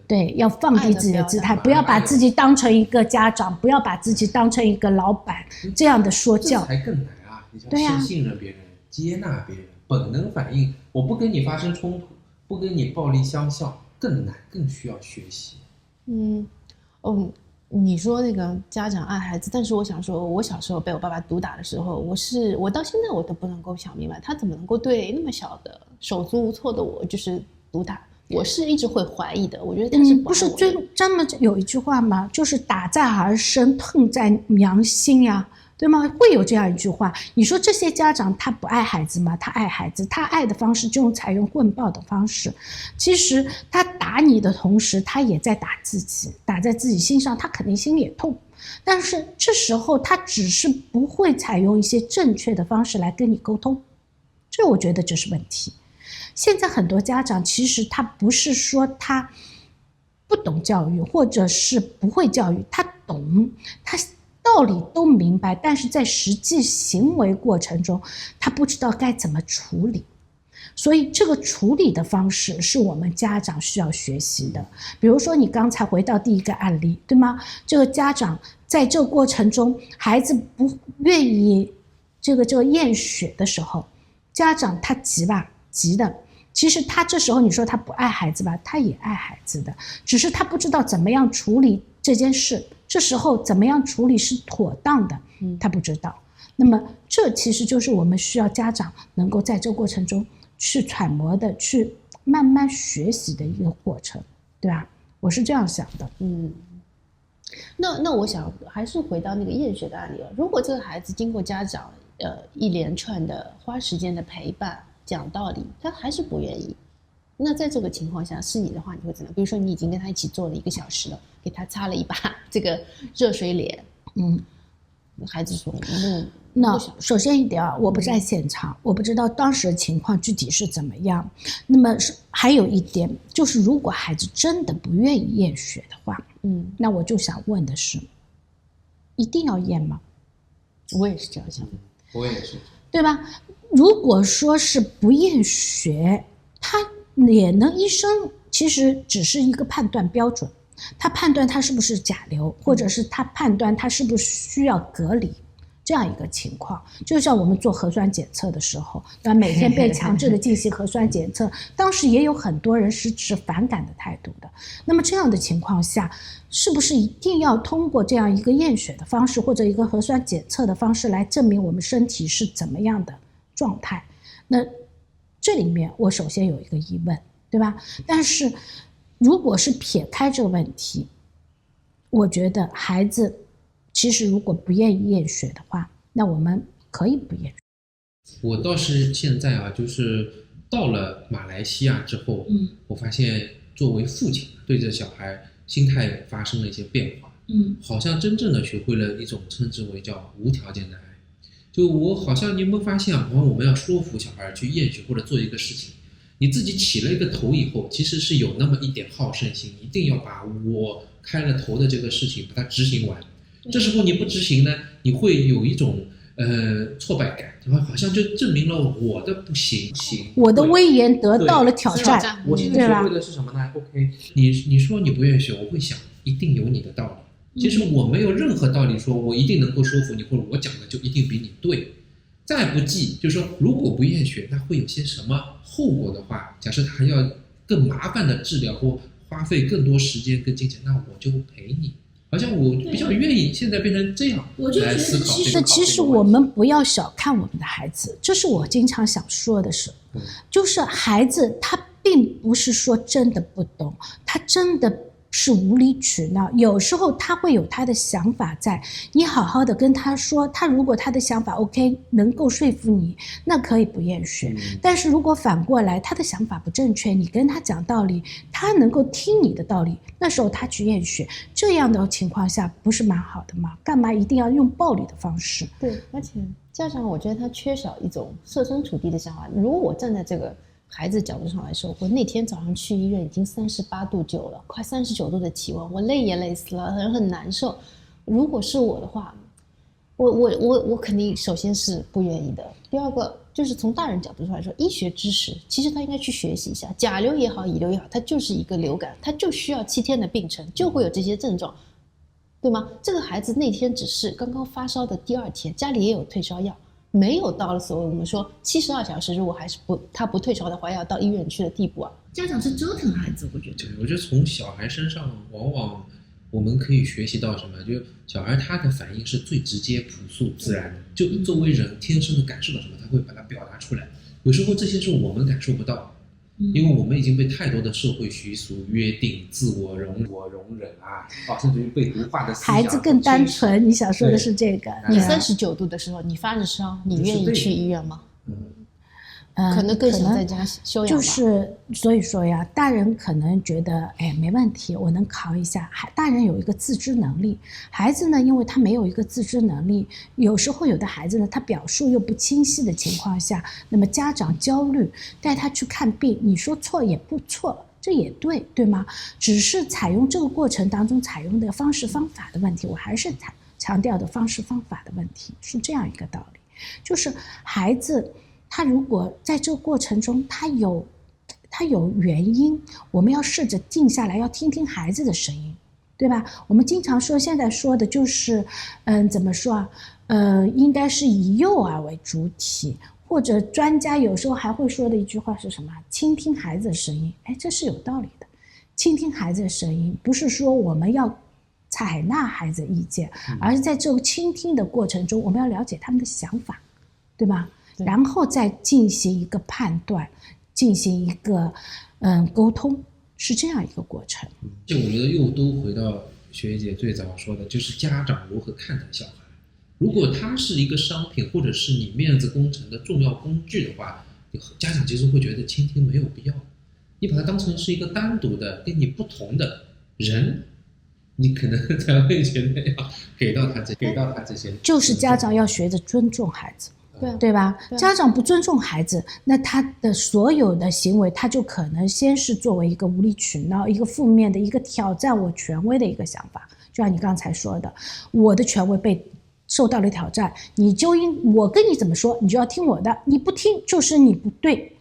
对，要放低自己的姿态，不要把自己当成一个家长，不要把自己当成一个老板，这样的说教。这才更难啊！你要信任别人，接纳别人，本能反应，我不跟你发生冲突，不跟你暴力相向，更难，更需要学习。你说那个家长爱孩子，但是我想说，我小时候被我爸爸毒打的时候，我到现在我都不能够想明白，他怎么能够对那么小的手足无措的我就是毒打。我是一直会怀疑的，我觉得他是不是专门有一句话吗？就是打在儿身，痛在娘心呀，对吗？会有这样一句话。你说这些家长他不爱孩子吗？他爱孩子，他爱的方式就采用棍棒的方式。其实他打你的同时，他也在打自己，打在自己心上，他肯定心里也痛。但是这时候他只是不会采用一些正确的方式来跟你沟通，这我觉得这是问题。现在很多家长其实他不是说他不懂教育，或者是不会教育，他懂，他道理都明白，但是在实际行为过程中他不知道该怎么处理。所以这个处理的方式是我们家长需要学习的。比如说你刚才回到第一个案例，对吗？这个家长在这个过程中，孩子不愿意这个验血的时候，家长他急的。其实他这时候你说他不爱孩子吧，他也爱孩子的，只是他不知道怎么样处理这件事，这时候怎么样处理是妥当的，他不知道。那么这其实就是我们需要家长能够在这个过程中去揣摩的，去慢慢学习的一个过程，对吧？我是这样想的。那我想还是回到那个验血的案例了。如果这个孩子经过家长一连串的花时间的陪伴讲道理，他还是不愿意，那在这个情况下是你的话，你会怎么样？比如说你已经跟他一起做了1个小时了，给他擦了一把这个热水脸，孩子说那首先一点啊，我不在现场，我不知道当时的情况具体是怎么样。那么还有一点就是，如果孩子真的不愿意验血的话，那我就想问的是，一定要验吗？我也是这样想的，我也是，对吧？如果说是不验血，他也能医生其实只是一个判断标准，他判断他是不是甲流，或者是他判断他是不是需要隔离。这样一个情况，就像我们做核酸检测的时候，每天被强制的进行核酸检测，当时也有很多人是持反感的态度的。那么这样的情况下，是不是一定要通过这样一个验血的方式，或者一个核酸检测的方式来证明我们身体是怎么样的状态？那这里面我首先有一个疑问，对吧？但是如果是撇开这个问题，我觉得孩子其实如果不愿意验血的话，那我们可以不验血。我倒是现在啊，就是到了马来西亚之后，我发现作为父亲对这小孩心态发生了一些变化，好像真正的学会了一种称之为叫无条件的爱。就我好像你有没有发现啊，我们要说服小孩去验血或者做一个事情，你自己起了一个头以后，其实是有那么一点好胜心，一定要把我开了头的这个事情把它执行完。这时候你不执行呢，你会有一种挫败感，好像就证明了我的不行，我的威严得到了挑战。我现在学会的是什么呢 ？OK， 你说你不愿意学，我会想一定有你的道理。其实我没有任何道理说我一定能够说服你，或者我讲的就一定比你对。再不济就是说，如果不验血，那会有些什么后果的话，假设他还要更麻烦的治疗或花费更多时间跟金钱，那我就陪你。好像我比较愿意现在变成这样来思考。其实我们不要小看我们的孩子，这是我经常想说的事，就是孩子他并不是说真的不懂，他真的是无理取闹，有时候他会有他的想法在，你好好的跟他说，他如果他的想法 OK 能够说服你，那可以不验血。但是如果反过来他的想法不正确，你跟他讲道理，他能够听你的道理，那时候他去验血，这样的情况下不是蛮好的吗？干嘛一定要用暴力的方式？对，而且家长我觉得他缺少一种设身处地的想法。如果我站在这个孩子角度上来说，我那天早上去医院已经38度9了，快39度的体温，我累也累死了，人很难受。如果是我的话，我肯定首先是不愿意的。第二个就是从大人角度上来说，医学知识其实他应该去学习一下，甲流也好，乙流也好，它就是一个流感，它就需要7天的病程，就会有这些症状，对吗？这个孩子那天只是刚刚发烧的第2天，家里也有退烧药。没有到了所谓我们说72小时，如果还是他不退烧的话，要到医院去的地步啊。家长是折腾孩子，我觉得。对，我觉得从小孩身上，往往我们可以学习到什么？就小孩他的反应是最直接、朴素、自然的。就作为人天生的感受到什么，他会把它表达出来。有时候这些是我们感受不到，因为我们已经被太多的社会习俗、约定、自我容忍甚至于被毒化的思想。孩子更单纯，你想说的是这个。你39度的时候，你发着烧，你愿意去医院吗？可能更想在家休养吧。就是所以说呀，大人可能觉得没问题，我能扛一下。大人有一个自知能力，孩子呢，因为他没有一个自知能力，有时候有的孩子呢，他表述又不清晰的情况下，那么家长焦虑带他去看病，你说错也不错，这也对吗？只是采用这个过程当中采用的方式方法的问题，我还是强调的方式方法的问题，是这样一个道理。就是孩子他如果在这个过程中他有原因，我们要试着静下来，要听听孩子的声音，对吧？我们经常说，现在说的就是怎么说啊，应该是以幼儿为主体，或者专家有时候还会说的一句话是什么？倾听孩子的声音。哎，这是有道理的。倾听孩子的声音，不是说我们要采纳孩子的意见，而是在这个倾听的过程中，我们要了解他们的想法，对吧？然后再进行一个判断，进行一个沟通，是这样一个过程。就我觉得又都回到学姐最早说的，就是家长如何看待小孩。如果他是一个商品，或者是你面子工程的重要工具的话，家长其实会觉得倾听没有必要。你把它当成是一个单独的跟你不同的人，你可能才会觉得要给到他这些。就是家长要学着尊重孩子，对吧？家长不尊重孩子，那他的所有的行为，他就可能先是作为一个无理取闹，一个负面的，一个挑战我权威的一个想法。就像你刚才说的，我的权威被受到了挑战，我跟你怎么说，你就要听我的，你不听就是你不对。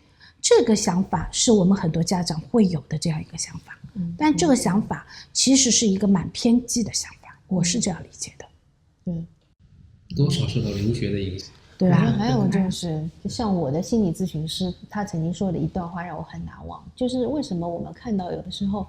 这个想法是我们很多家长会有的这样一个想法，但这个想法其实是一个蛮偏激的想法，我是这样理解的。对，多少受到留学的影响。对吧？还有就是，就像我的心理咨询师，他曾经说的一段话让我很难忘，就是为什么我们看到有的时候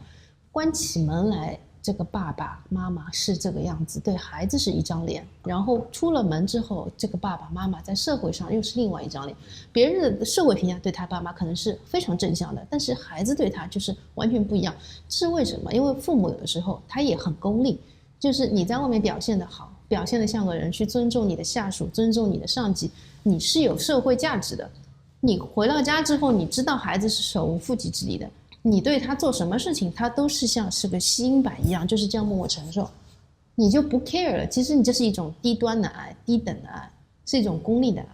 关起门来，这个爸爸妈妈是这个样子，对孩子是一张脸，然后出了门之后，这个爸爸妈妈在社会上又是另外一张脸。别人的社会评价对他爸妈可能是非常正向的，但是孩子对他就是完全不一样。这是为什么？因为父母有的时候他也很功利，就是你在外面表现得好，表现得像个人，去尊重你的下属，尊重你的上级，你是有社会价值的。你回到家之后，你知道孩子是手无缚鸡之力的，你对他做什么事情，他都是像是个吸音板一样，就是这样默默承受，你就不 care 了。其实你这是一种低端的爱，低等的爱，是一种功利的爱。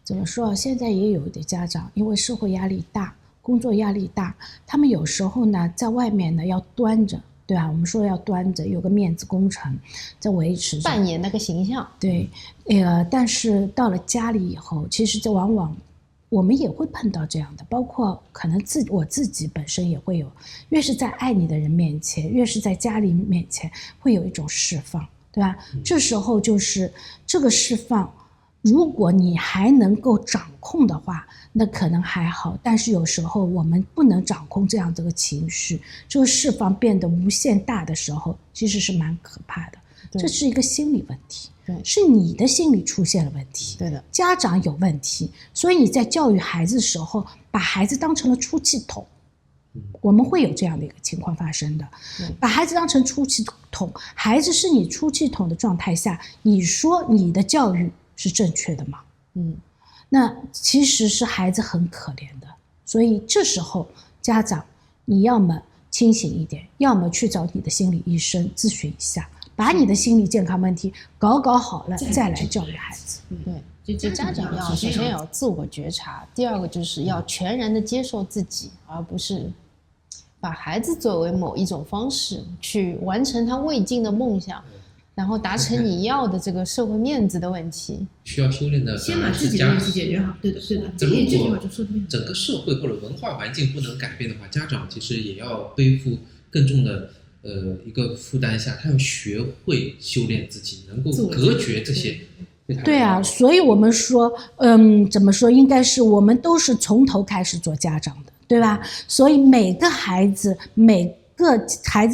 怎么说？现在也有的家长因为社会压力大，工作压力大，他们有时候呢在外面呢要端着，对吧？我们说要端着，有个面子工程在维持着，扮演那个形象。对，但是到了家里以后，其实这往往我们也会碰到这样的，包括可能我自己本身也会有，越是在爱你的人面前，越是在家里面前，会有一种释放，对吧？这时候就是这个释放，如果你还能够掌控的话，那可能还好，但是有时候我们不能掌控这样的个情绪，这个释放变得无限大的时候，其实是蛮可怕的。这是一个心理问题，是你的心理出现了问题，对的，家长有问题，所以你在教育孩子的时候，把孩子当成了出气筒，我们会有这样的一个情况发生的，把孩子当成出气筒，孩子是你出气筒的状态下，你说你的教育是正确的吗？那其实是孩子很可怜的，所以这时候家长你要么清醒一点，要么去找你的心理医生咨询一下，把你的心理健康问题搞好了，再来教育孩子。对，就家长要首先要自我觉察，第二个就是要全然的接受自己，而不是把孩子作为某一种方式去完成他未尽的梦想，然后达成你要的这个社会面子的问题。需要修炼的先把自己的问题解决好。对的，这句话就说的整个社会或者文化环境不能改变的话，家长其实也要背负更重的一个负担下，他要学会修炼自己，能够隔绝这些。对啊，所以我们说，怎么说，应该是我们都是从头开始做家长的，对吧？所以每个孩子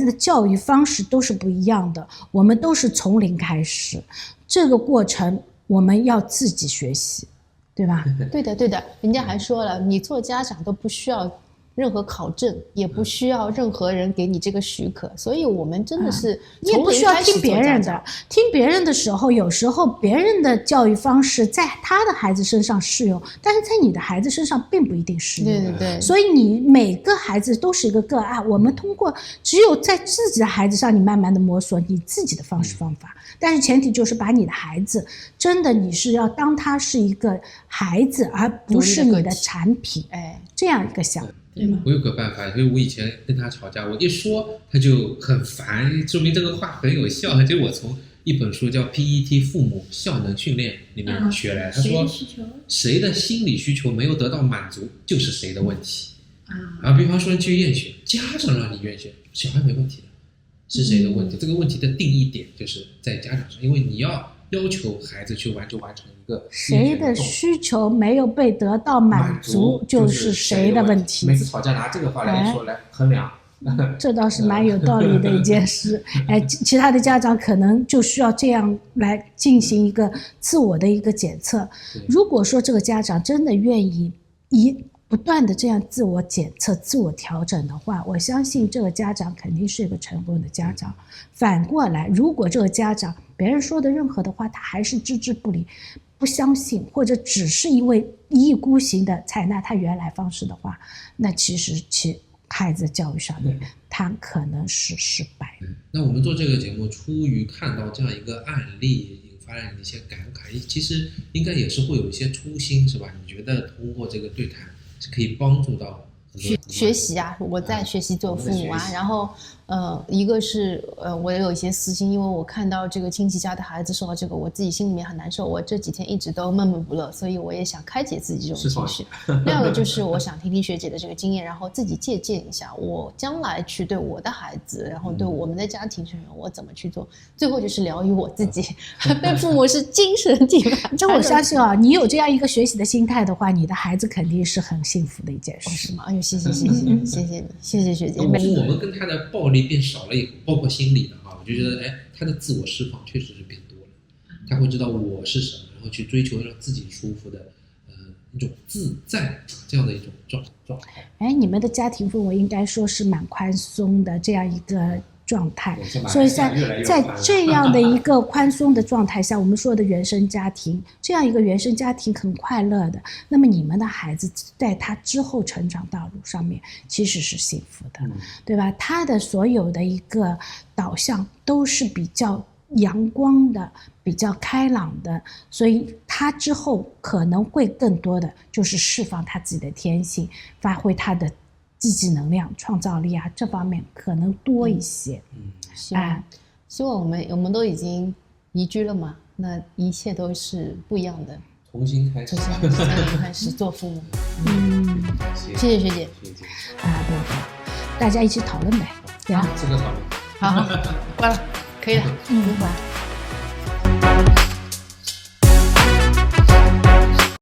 的教育方式都是不一样的，我们都是从零开始，这个过程我们要自己学习，对吧？对的，人家还说了，你做家长都不需要任何考证，也不需要任何人给你这个许可，所以我们真的是你也不需要听别人的，听别人的时候，有时候别人的教育方式在他的孩子身上适用，但是在你的孩子身上并不一定适用。对，所以你每个孩子都是一个个案，我们只有在自己的孩子上，你慢慢的摸索你自己的方式方法，但是前提就是把你的孩子真的你是要当他是一个孩子，而不是你的产品，这样一个想法。我有个办法，就是我以前跟他吵架，我一说他就很烦，说明这个话很有效。结果我从一本书叫《PET 父母效能训练》里面学来，他说谁的心理需求没有得到满足，就是谁的问题啊。比方说你去验血，家长让你验血，小孩没问题的，是谁的问题？这个问题的定义点就是在家长上，因为你要求孩子去完成一个谁的需求没有被得到满足，就是谁的问题。每次吵架拿这个话来说来衡量。这倒是蛮有道理的一件事。其他的家长可能就需要这样来进行一个自我的一个检测。如果说这个家长真的愿意不断的这样自我检测、自我调整的话，我相信这个家长肯定是一个成功的家长。反过来，如果这个家长别人说的任何的话，他还是置之不理、不相信，或者只是因为一意孤行的采纳他原来方式的话，那其实孩子教育上面他可能是失败的。那我们做这个节目，出于看到这样一个案例，引发了你的一些感慨，其实应该也是会有一些初心，是吧？你觉得通过这个对谈是可以帮助到很多学习啊，我在学习做父母啊，然后一个是我有一些私心，因为我看到这个亲戚家的孩子受到这个，我自己心里面很难受，我这几天一直都闷闷不乐，所以我也想开解自己这种情绪。第二个就是我想听听学姐的这个经验，然后自己借鉴一下，我将来去对我的孩子，然后对我们的家庭成员，我怎么去做。最后就是疗愈我自己，对父母是精神地盘。这我相信啊，你有这样一个学习的心态的话，你的孩子肯定是很幸福的一件事。是吗？哎呦，谢谢你，谢谢学姐。我们跟他的暴力变少了以后，包括心理的哈，我就觉得他的自我释放确实是变多了，他会知道我是什么，然后去追求让自己舒服的一种自在这样的一种状态。你们的家庭氛围应该说是蛮宽松的这样一个状态，所以在这样的一个宽松的状态下，我们说的原生家庭，这样一个原生家庭很快乐的，那么你们的孩子在他之后成长道路上面其实是幸福的，对吧？他的所有的一个导向都是比较阳光的，比较开朗的，所以他之后可能会更多的就是释放他自己的天性，发挥他的积极能量、创造力啊，这方面可能多一些。希望我们都已经移居了嘛，那一切都是不一样的，重新开始做父母。谢谢学姐。对，大家一起讨论呗。这个讨论。好，关了，可以了。拜拜。